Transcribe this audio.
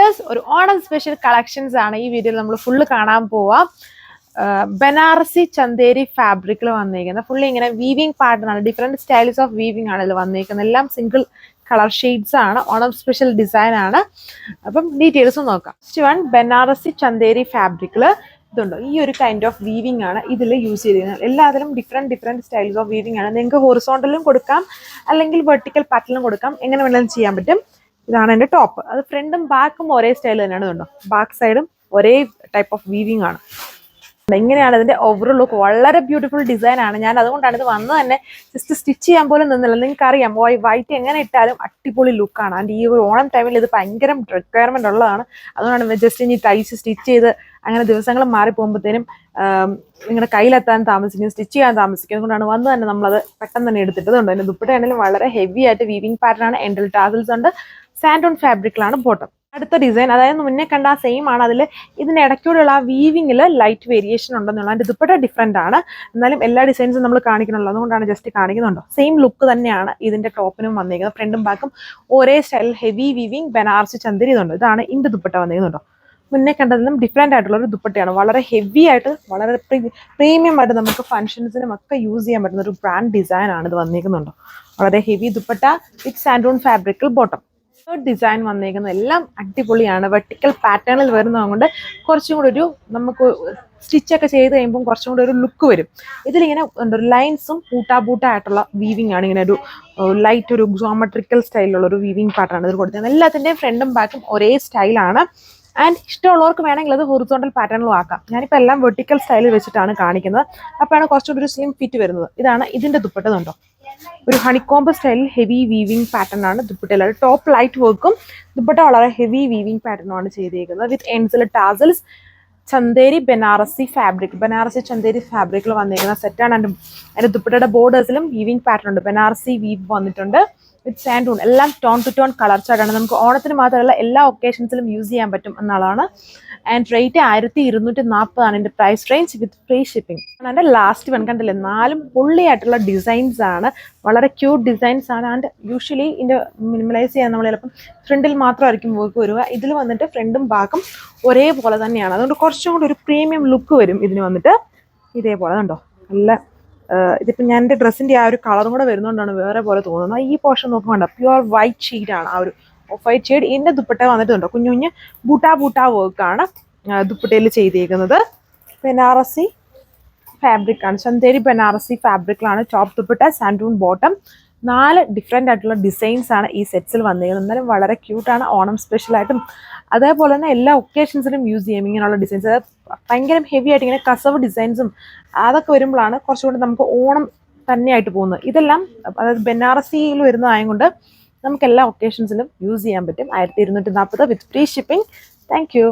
Dears, ഒരു Onam special collections ആണ് ഈ വീഡിയോയിൽ നമ്മൾ ഫുള്ള് കാണാൻ പോവാം. ബനാറസി ചന്തേരി ഫാബ്രിക്കിൽ വന്നിരിക്കുന്നത് ഫുള്ളി ഇങ്ങനെ വീവിങ് പാറ്റേൺ ആണ്. ഡിഫറെന്റ് സ്റ്റൈൽസ് ഓഫ് വീവിങ് ആണ് ഇതിൽ വന്നിരിക്കുന്നത്. എല്ലാം സിംഗിൾ കളർ ഷെയ്ഡ്സ് ആണ്. ഓണം സ്പെഷ്യൽ ഡിസൈൻ ആണ്. അപ്പം ഡീറ്റെയിൽസ് നോക്കാം. ഫസ്റ്റ് വൺ ബനാറസി ചന്തേരി ഫാബ്രിക്കിൽ ഇതുണ്ടോ, ഈ ഒരു കൈൻഡ് ഓഫ് വീവിങ് ആണ് ഇതിൽ യൂസ് ചെയ്തിരിക്കുന്നത്. എല്ലാത്തിലും ഡിഫറെന്റ് സ്റ്റൈൽസ് ഓഫ് വീവിങ് ആണ്. നിങ്ങൾക്ക് ഹൊറിസോണ്ടലും കൊടുക്കാം, അല്ലെങ്കിൽ വെർട്ടിക്കൽ പാറ്റേണിലും കൊടുക്കാം. എങ്ങനെ വേണമെങ്കിലും ചെയ്യാൻ പറ്റും. ഇതാണ് എൻ്റെ ടോപ്പ്. അത് ഫ്രണ്ടും ബാക്കും ഒരേ സ്റ്റൈൽ തന്നെയാണ്. ഇതുണ്ടോ, ബാക്ക് സൈഡും ഒരേ ടൈപ്പ് ഓഫ് വീവിങ് ആണ്. ഇങ്ങനെയാണ് ഇതിന്റെ ഓവറോൾ ലുക്ക്. വളരെ ബ്യൂട്ടിഫുൾ ഡിസൈൻ ആണ്. ഞാൻ അതുകൊണ്ടാണ് ഇത് വന്ന് തന്നെ ജസ്റ്റ് സ്റ്റിച്ച് ചെയ്യാൻ പോലും നിന്നില്ല. നിങ്ങൾക്ക് അറിയാം, വൈറ്റ് എങ്ങനെ ഇട്ടാലും അടിപൊളി ലുക്കാണ്. ആൻഡ് ഈ ഒരു ഓണം ടൈമിൽ ഇത് ഭയങ്കര റിക്വയർമെന്റ് ഉള്ളതാണ്. അതുകൊണ്ടാണ് ജസ്റ്റ് ഇനി തയ്ച്ച് സ്റ്റിച്ച് ചെയ്ത് അങ്ങനെ ദിവസങ്ങൾ മാറി പോകുമ്പോഴത്തേനും നിങ്ങളുടെ കയ്യിലെത്താൻ താമസിക്കും, സ്റ്റിച്ച് ചെയ്യാൻ താമസിക്കും. അതുകൊണ്ടാണ് വന്ന് തന്നെ നമ്മളത് പെട്ടെന്ന് തന്നെ എടുത്തിട്ടതുണ്ട്. അതിന്റെ ദുപ്പട്ടയാണെങ്കിലും വളരെ ഹെവി ആയിട്ട് വീവിംഗ് പാറ്റേൺ ആണ്. എൻഡൽ ടാസൽസ് ഉണ്ട്. സാൻഡോൺ ഫാബ്രിക്കിലാണ് ബോട്ടം. അടുത്ത ഡിസൈൻ, അതായത് മുന്നേ കണ്ട ആ സെയിം ആണ്. അതിൽ ഇതിന് ഇടയ്ക്കൂടെയുള്ള ആ വീവിങ്ങിൽ ലൈറ്റ് വേരിയേഷൻ ഉണ്ടെന്നുള്ള. അതിന്റെ ദുപ്പട്ട ഡിഫറെന്റ് ആണ്. എന്നാലും എല്ലാ ഡിസൈൻസും നമ്മൾ കാണിക്കണമല്ലോ, അതുകൊണ്ടാണ് ജസ്റ്റ് കാണിക്കുന്നുണ്ടോ. സെയിം ലുക്ക് തന്നെയാണ് ഇതിന്റെ ടോപ്പിനും വന്നിരിക്കുന്നത്. ഫ്രണ്ടും ബാക്കും ഒരേ style heavy weaving Banarasi Chanderi ഇതുണ്ട്. ഇതാണ് ഇതിന്റെ ദുപ്പട്ട വന്നിരിക്കുന്നുണ്ടോ. മുന്നേ കണ്ടതിലും ഡിഫറെന്റ് ആയിട്ടുള്ള ഒരു ദുപ്പട്ടയാണ്. വളരെ ഹെവി ആയിട്ട്, വളരെ പ്രീമിയം ആയിട്ട് നമുക്ക് ഫംഗ്ഷൻസിനും ഒക്കെ യൂസ് ചെയ്യാൻ പറ്റുന്ന ഒരു ബ്രാൻഡ് ഡിസൈൻ ആണ് ഇത് വന്നിരിക്കുന്നുണ്ടോ. വളരെ ഹെവി ദുപ്പട്ട വിത്ത് സാൻഡോൺ ഫാബ്രിക്കൽ ബോട്ടം. ഡിസൈൻ വന്നിരിക്കുന്നത് എല്ലാം അടിപൊളിയാണ്. വെർട്ടിക്കൽ പാറ്റേണിൽ വരുന്നതുകൊണ്ട് കുറച്ചും കൂടി ഒരു നമുക്ക് സ്റ്റിച്ചൊക്കെ ചെയ്ത് കഴിയുമ്പോൾ കുറച്ചും കൂടി ഒരു ലുക്ക് വരും. ഇതിലിങ്ങനെ ലൈൻസും ബൂട്ടായിട്ടുള്ള വീവിംഗ് ആണ്. ഇങ്ങനെ ഒരു ലൈറ്റ് ഒരു ജോമെട്രിക്കൽ സ്റ്റൈലിലുള്ള ഒരു വീവിംഗ് പാറ്റേൺ ആണ് ഇതിൽ കൊടുത്തത്. എല്ലാത്തിൻ്റെയും ഫ്രണ്ടും ബാക്കും ഒരേ സ്റ്റൈലാണ്. ആൻഡ് ഇഷ്ടമുള്ളവർക്ക് വേണമെങ്കിൽ അത് ഹൊറിസോണ്ടൽ പാറ്റേണിലും ആക്കാം. ഞാനിപ്പോൾ എല്ലാം വെർട്ടിക്കൽ സ്റ്റൈലിൽ വെച്ചിട്ടാണ് കാണിക്കുന്നത്. അപ്പോഴാണ് കുറച്ചുകൂടി ഒരു സ്ലിം ഫിറ്റ് വരുന്നത്. ഇതാണ് ഇതിന്റെ ദുപ്പട്ടതുണ്ടോ, ഒരു ഹണിക്കോംബ് സ്റ്റൈലിൽ ഹെവി വീവിംഗ് പാറ്റേൺ ആണ് ദുപ്പട്ടയിൽ. ടോപ്പ് ലൈറ്റ് വർക്കും ദുപ്പട്ട വളരെ ഹെവി വീവിംഗ് പാറ്റേണുമാണ് ചെയ്തിരിക്കുന്നത്. വിത്ത് എൻഡ്സിൽ ടാസൽസ്. ചന്തേരി ബനാറസി ഫാബ്രിക്, ബനാറസി ചന്തേരി ഫാബ്രിക്കിൽ വന്നിരിക്കുന്ന സെറ്റാണ്. അതിന്റെ ദുപ്പട്ടയുടെ ബോർഡേഴ്സിലും വീവിംഗ് പാറ്റേൺ ഉണ്ട്. ബനാറസി വീവ് വന്നിട്ടുണ്ട് വിത്ത് സാൻഡൂൺ. എല്ലാം ടോൺ ടു ടോൺ കളർ ചാർട്ടാണ്. നമുക്ക് ഓണത്തിന് മാത്രമല്ല എല്ലാ ഒക്കേഷൻസിലും യൂസ് ചെയ്യാൻ പറ്റും എന്നുള്ളതാണ്. ആൻഡ് റേറ്റ് 1240 ആണ് എൻ്റെ price range with free shipping. എൻ്റെ ലാസ്റ്റ് വൺ കണ്ടില്ലേ, 4 പൊള്ളിയായിട്ടുള്ള ഡിസൈൻസ് ആണ്. വളരെ ക്യൂട്ട് ഡിസൈൻസ് ആണ്. ആൻഡ് യൂഷ്വലി ഇതിൻ്റെ മിനിമലൈസ് ചെയ്യാൻ നമ്മൾ ചിലപ്പം ഫ്രണ്ടിൽ മാത്രമായിരിക്കും വർക്ക് വരിക. ഇതിൽ വന്നിട്ട് ഫ്രണ്ടും ബാക്കും ഒരേപോലെ തന്നെയാണ്. അതുകൊണ്ട് കുറച്ചും കൂടി ഒരു പ്രീമിയം ലുക്ക് വരും ഇതിന് വന്നിട്ട്. ഇതേപോലെ കണ്ടോ, നല്ല ഇതിപ്പോൾ ഞാൻ എൻ്റെ ഡ്രസ്സിൻ്റെ ആ ഒരു കളറും കൂടെ വരുന്നതുകൊണ്ടാണ് വേറെ പോലെ തോന്നുന്നത്. ഈ പോർഷൻ നോക്കുമ്പോൾ പ്യുവർ വൈറ്റ് ഷെയ്ഡാണ്. ആ ഒരു ഓഫ് വൈറ്റ് ഷെയ്ഡ്. ഇതിൻ്റെ ദുപ്പട്ട വന്നിട്ടുണ്ടോ, കുഞ്ഞു കുഞ്ഞ് ബൂട്ടാ വർക്കാണ് ദുപ്പട്ടയിൽ ചെയ്തിരിക്കുന്നത്. ബനാറസി ഫാബ്രിക്കാണ്, ചന്തേരി ബനാറസി ഫാബ്രിക്കിലാണ് ടോപ്പ് ദുപ്പട്ട, സാൻഡൂൺ ബോട്ടം. 4 ഡിഫറെൻ്റ് ആയിട്ടുള്ള ഡിസൈൻസ് ആണ് ഈ സെറ്റ്സിൽ വന്നിരിക്കുന്നത്. എന്നാലും വളരെ ക്യൂട്ടാണ്. ഓണം സ്പെഷ്യലായിട്ടും അതേപോലെ തന്നെ എല്ലാ ഒക്കേഷൻസിലും യൂസ് ചെയ്യും ഇങ്ങനെയുള്ള ഡിസൈൻസ്. അതായത് ഭയങ്കര ഹെവി ആയിട്ട് ഇങ്ങനെ കസവ് ഡിസൈൻസും അതൊക്കെ വരുമ്പോഴാണ് കുറച്ചുകൂടി നമുക്ക് ഓണം തന്നെയായിട്ട് പോകുന്നത്. ഇതെല്ലാം അതായത് ബനാറസിയിൽ വരുന്നതായതുകൊണ്ട് നമുക്ക് എല്ലാ ഒക്കേഷൻസിലും യൂസ് ചെയ്യാൻ പറ്റും. 1240 വിത്ത് ഫ്രീ ഷിപ്പിംഗ്. Thank you.